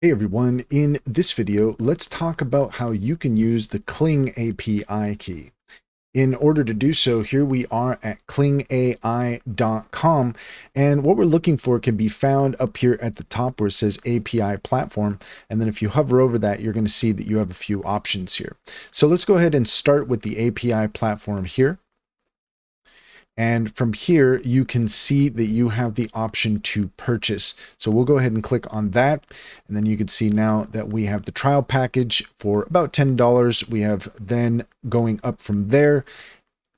Hey everyone, in this video, let's talk about how you can use the Kling API key. In order to do so, here we are at klingai.com, and what we're looking for can be found up here at the top where it says API platform, and then if you hover over that, you're going to see that you have a few options here. So let's go ahead and start with the API platform here. And from here, you can see that you have the option to purchase. So we'll go ahead and click on that. And then you can see now that we have the trial package for about $10. We have then going up from there,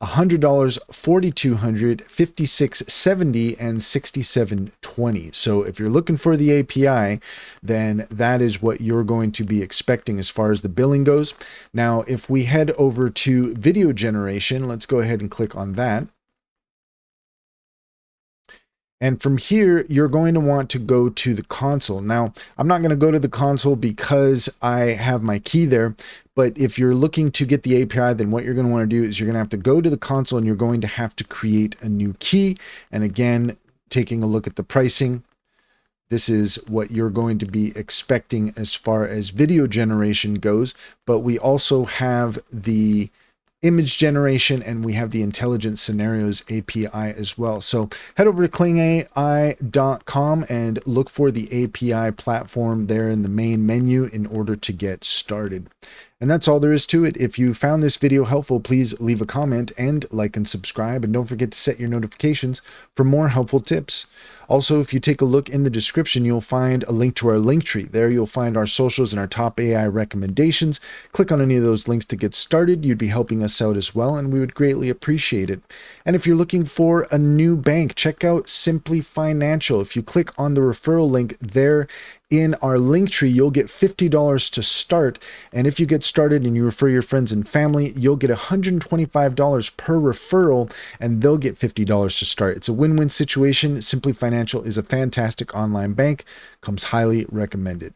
$100, $4,200, $56.70, and $67.20. So if you're looking for the API, then that is what you're going to be expecting as far as the billing goes. Now, if we head over to video generation, let's go ahead and click on that. And from here, you're going to want to go to the console. Now, I'm not going to go to the console because I have my key there. But if you're looking to get the API, then what you're going to want to do is you're going to have to go to the console and you're going to have to create a new key. And again, taking a look at the pricing, this is what you're going to be expecting as far as video generation goes. But we also have the image generation, and we have the intelligent scenarios API as well. So head over to klingai.com and look for the API platform there in the main menu in order to get started. And that's all there is to it. If you found this video helpful, please leave a comment and like and subscribe, and don't forget to set your notifications for more helpful tips. Also, if you take a look in the description, you'll find a link to our link tree. There you'll find our socials and our top AI recommendations. Click on any of those links to get started. You'd be helping us out as well, and we would greatly appreciate it. And if you're looking for a new bank, check out Simply Financial. If you click on the referral link there in our link tree, you'll get $50 to start. And if you get started and you refer your friends and family, you'll get $125 per referral, and they'll get $50 to start. It's a win-win situation. Simply Financial is a fantastic online bank. Comes highly recommended.